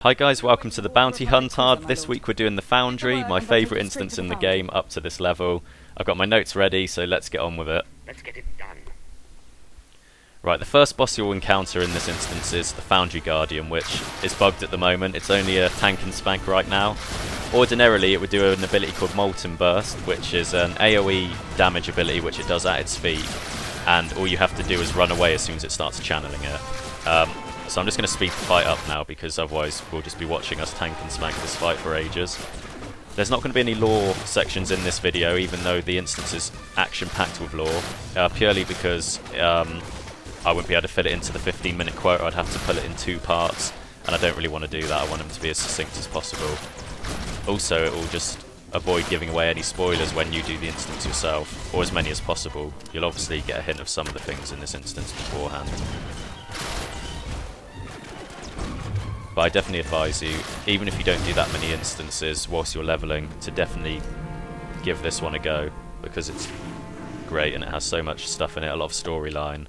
Hi guys, welcome to the Bounty Huntard. This week we're doing the Foundry, my favourite instance in the game up to this level. I've got my notes ready, so let's get on with it. Let's get it done. Right, the first boss you'll encounter in this instance is the Foundry Guardian, which is bugged at the moment. It's only a tank and spank right now. Ordinarily it would do an ability called Molten Burst, which is an AoE damage ability which it does at its feet, and all you have to do is run away as soon as it starts channeling it. So I'm just going to speed the fight up now, because otherwise we'll just be watching us tank and smack this fight for ages. There's not going to be any lore sections in this video, even though the instance is action-packed with lore, purely because I wouldn't be able to fit it into the 15-minute quota. I'd have to put it in 2 parts, and I don't really want to do that. I want them to be as succinct as possible. Also, it will just avoid giving away any spoilers when you do the instance yourself, or as many as possible. You'll obviously get a hint of some of the things in this instance beforehand. But I definitely advise you, even if you don't do that many instances whilst you're leveling, to definitely give this one a go, because it's great and it has so much stuff in it, a lot of storyline,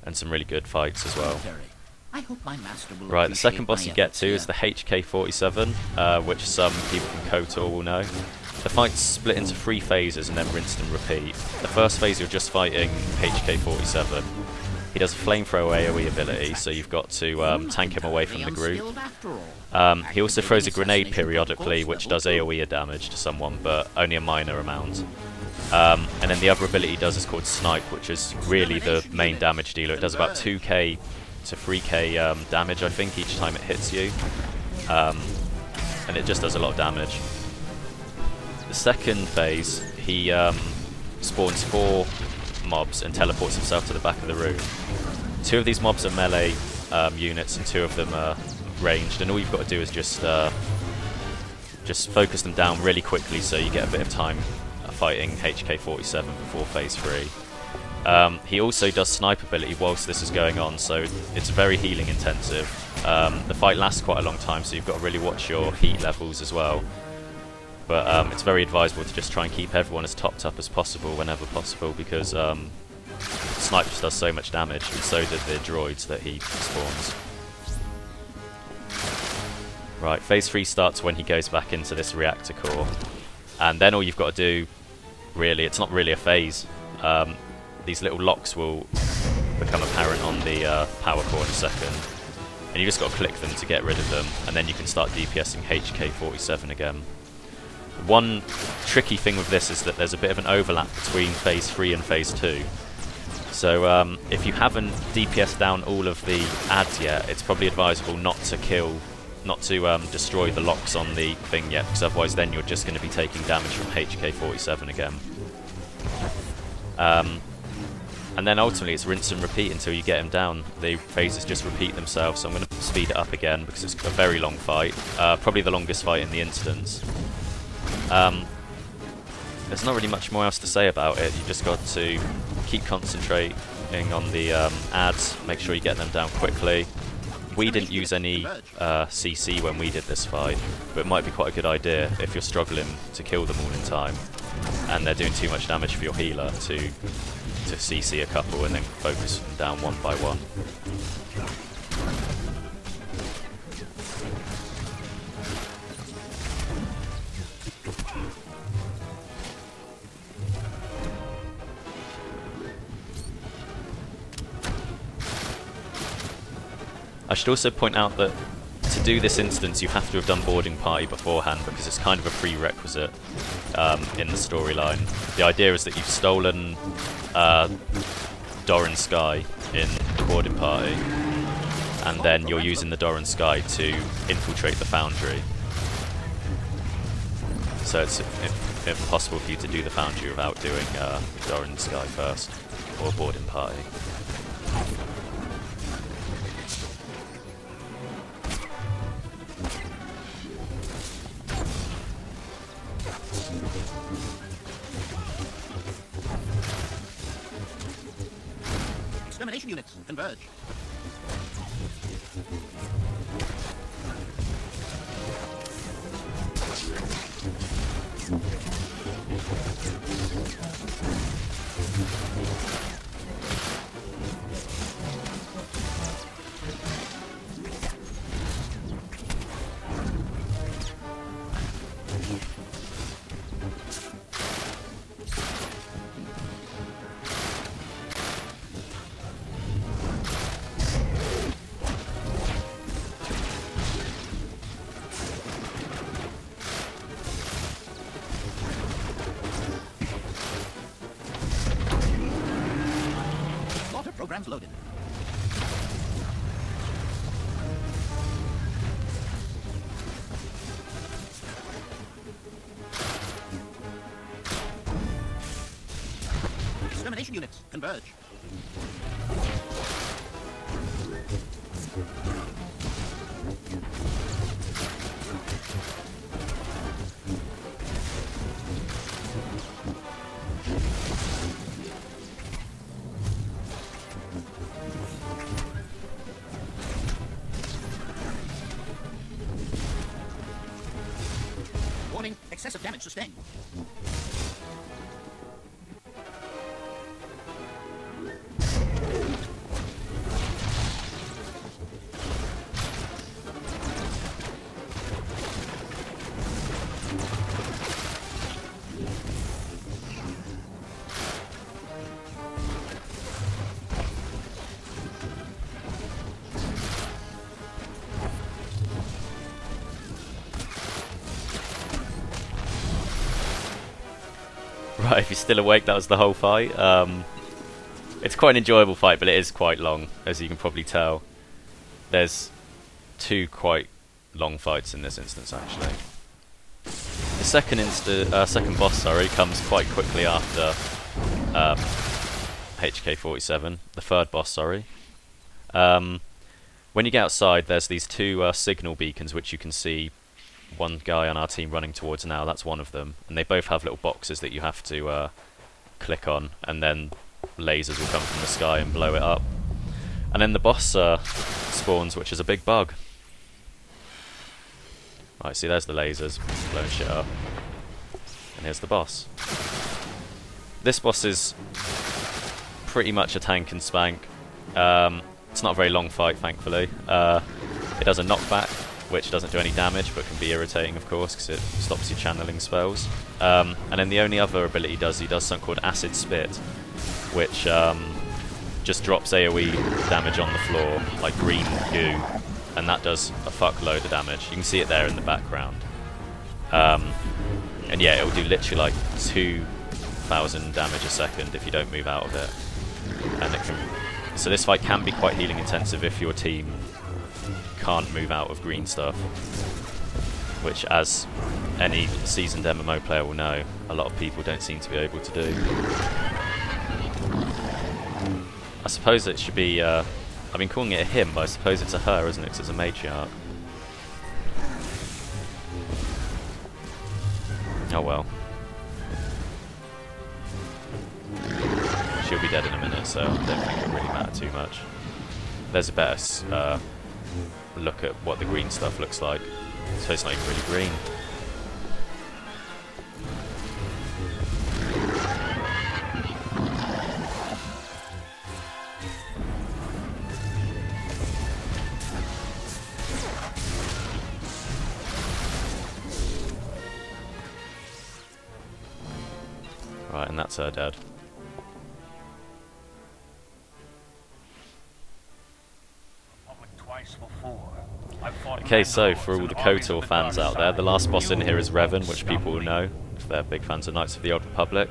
and some really good fights as well. Right, the second boss you get to is the HK-47, which some people from KOTOR will know. The fight's split into 3 phases and then rinsed and repeat. The first phase you're just fighting HK-47. He does a flamethrower AoE ability, so you've got to tank him away from the group. He also throws a grenade periodically, which does AoE damage to someone, but only a minor amount. And then the other ability he does is called Snipe, which is really the main damage dealer. It does about 2k to 3k damage, I think, each time it hits you. And it just does a lot of damage. The second phase, he spawns 4 mobs and teleports himself to the back of the room. 2 of these mobs are melee units and 2 of them are ranged, and all you've got to do is just focus them down really quickly so you get a bit of time fighting HK-47 before phase 3. He also does snipe ability whilst this is going on, so it's very healing intensive. The fight lasts quite a long time, so you've got to really watch your heat levels as well. But it's very advisable to just try and keep everyone as topped up as possible whenever possible, because Snipe just does so much damage, and so do the droids that he spawns. Right, phase 3 starts when he goes back into this reactor core, and then all you've got to do, really, it's not really a phase. These little locks will become apparent on the power core in a second, and you just got to click them to get rid of them, and then you can start DPSing HK-47 again. One tricky thing with this is that there's a bit of an overlap between phase 3 and phase 2. So if you haven't DPSed down all of the adds yet, it's probably advisable not to destroy the locks on the thing yet, because otherwise then you're just going to be taking damage from HK-47 again. And then ultimately it's rinse and repeat until you get him down. The phases just repeat themselves, so I'm going to speed it up again because it's a very long fight. Probably the longest fight in the instance. There's not really much more else to say about it. You just got to keep concentrating on the ads, make sure you get them down quickly. We didn't use any CC when we did this fight, but it might be quite a good idea if you're struggling to kill them all in time and they're doing too much damage for your healer to CC a couple and then focus them down one by one. I should also point out that to do this instance you have to have done boarding party beforehand, because it's kind of a prerequisite in the storyline. The idea is that you've stolen Doran Sky in boarding party, and then you're using the Doran Sky to infiltrate the Foundry. So it's impossible for you to do the Foundry without doing Doran Sky first, or boarding party. Extermination units, converge. Holograms loaded. Extermination units, converge. Warning, excessive damage sustained. Right, if you're still awake, that was the whole fight. It's quite an enjoyable fight, but it is quite long, as you can probably tell. There's two quite long fights in this instance, actually. The second boss, comes quite quickly after HK-47. The third boss, when you get outside, there's these two signal beacons which you can see. One guy on our team running towards now, that's one of them, and they both have little boxes that you have to click on, and then lasers will come from the sky and blow it up. And then the boss spawns, which is a big bug. Right, see, there's the lasers blowing shit up, and here's the boss. This boss is pretty much a tank and spank. It's not a very long fight, thankfully. It does a knockback, which doesn't do any damage, but can be irritating, of course, because it stops you channeling spells. And then the only other ability he does something called Acid Spit, which just drops AoE damage on the floor, like green goo, and that does a fuckload of damage. You can see it there in the background. And yeah, it'll do literally like 2,000 damage a second if you don't move out of it. And it can. So this fight can be quite healing intensive if your team can't move out of green stuff, which, as any seasoned MMO player will know, a lot of people don't seem to be able to do. I suppose it should be, I've been calling it a him, but I suppose it's a her, isn't it, 'cause it's a matriarch. Oh well. She'll be dead in a minute, so I don't think it'll really matter too much. There's a better look at what the green stuff looks like. So it's not even really green. Right, and that's her dead. Okay, so for all the KOTOR fans out there, the last boss in here is Revan, which people will know if they're big fans of Knights of the Old Republic.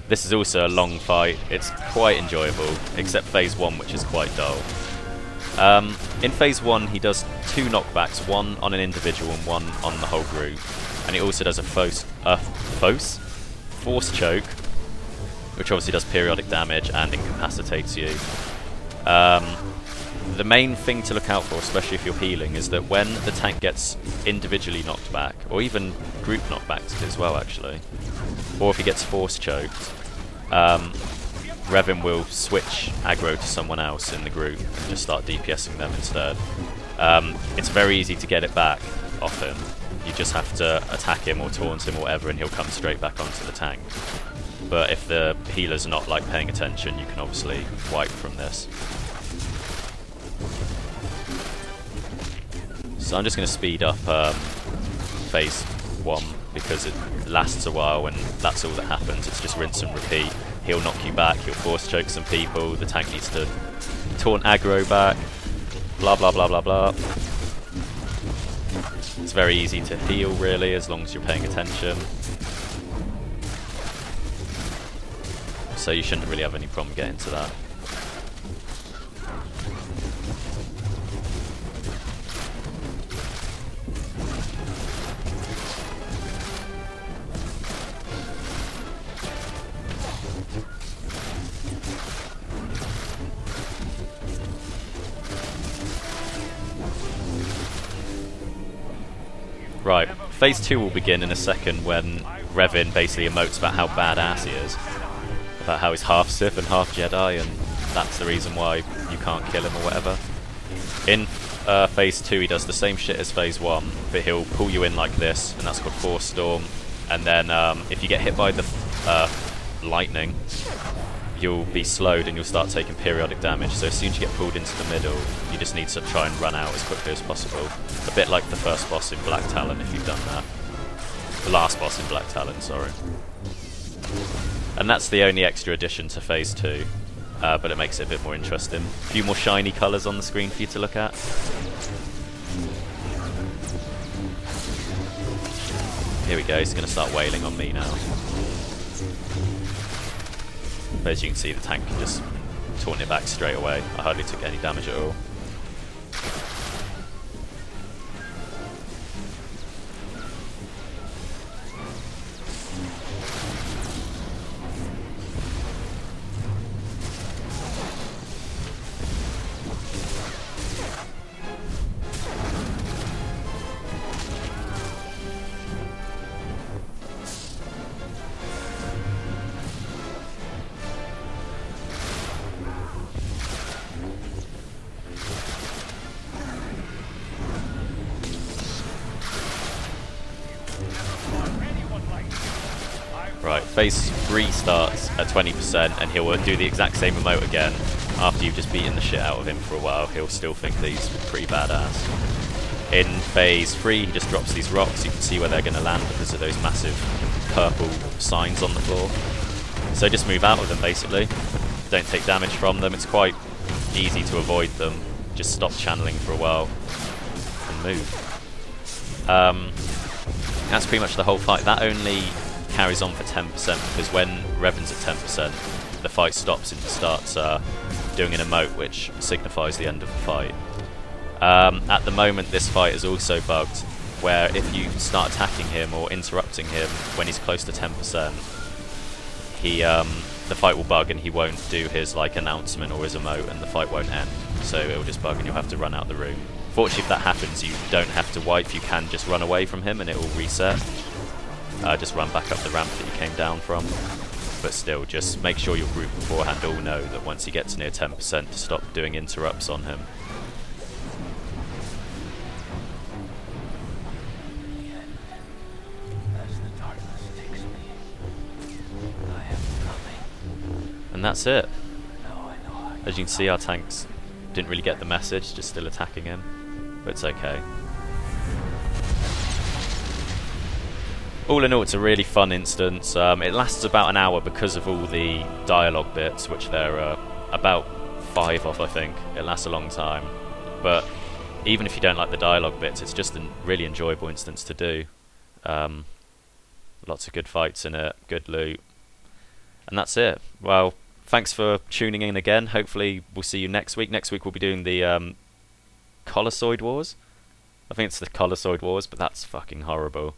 This is also a long fight. It's quite enjoyable, except Phase 1, which is quite dull. In Phase 1, he does two knockbacks, one on an individual and one on the whole group. And he also does a force choke, which obviously does periodic damage and incapacitates you. The main thing to look out for, especially if you're healing, is that when the tank gets individually knocked back, or even group knockbacks as well actually, or if he gets force choked, Revan will switch aggro to someone else in the group and just start DPSing them instead. It's very easy to get it back off him. You just have to attack him or taunt him or whatever, and he'll come straight back onto the tank. But if the healer's not like paying attention, you can obviously wipe from this. So I'm just going to speed up Phase 1 because it lasts a while and that's all that happens. It's just rinse and repeat. He'll knock you back, he'll force choke some people, the tank needs to taunt aggro back, blah blah blah blah blah. It's very easy to heal really, as long as you're paying attention. So you shouldn't really have any problem getting to that. Right, phase 2 will begin in a second when Revan basically emotes about how badass he is. About how he's half Sith and half Jedi, and that's the reason why you can't kill him or whatever. In phase 2 he does the same shit as phase 1, but he'll pull you in like this, and that's called Force Storm. And then if you get hit by the lightning, you'll be slowed and you'll start taking periodic damage. So as soon as you get pulled into the middle, you just need to try and run out as quickly as possible. A bit like the first boss in Black Talon, if you've done that. The last boss in Black Talon, sorry. And that's the only extra addition to phase 2, but it makes it a bit more interesting. A few more shiny colours on the screen for you to look at. Here we go, he's going to start wailing on me now. But as you can see, the tank can just taunt it back straight away. I hardly took any damage at all. Right, phase 3 starts at 20% and he'll do the exact same emote again. After you've just beaten the shit out of him for a while, he'll still think that he's pretty badass. In phase 3 he just drops these rocks. You can see where they're going to land because of those massive purple signs on the floor. So just move out of them basically. Don't take damage from them, it's quite easy to avoid them. Just stop channeling for a while and move. That's pretty much the whole fight. That only carries on for 10% because when Revan's at 10%, the fight stops and starts doing an emote which signifies the end of the fight. At the moment this fight is also bugged where if you start attacking him or interrupting him when he's close to 10%, the fight will bug and he won't do his like announcement or his emote and the fight won't end. So it will just bug and you'll have to run out the room. Fortunately if that happens you don't have to wipe, you can just run away from him and it will reset. Just run back up the ramp that you came down from. But still, just make sure your group beforehand all know that once he gets near 10% to stop doing interrupts on him. And that's it. As you can see, our tanks didn't really get the message, just still attacking him. But it's okay. All in all, it's a really fun instance. It lasts about an hour because of all the dialogue bits, which there are about 5 of, I think. It lasts a long time. But even if you don't like the dialogue bits, it's just a really enjoyable instance to do. Lots of good fights in it, good loot. And that's it. Well, thanks for tuning in again. Hopefully we'll see you next week. Next week we'll be doing the Colossoid Wars. I think it's the Colossoid Wars, but that's fucking horrible.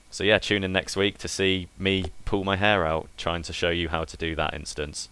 So yeah, tune in next week to see me pull my hair out trying to show you how to do that instance.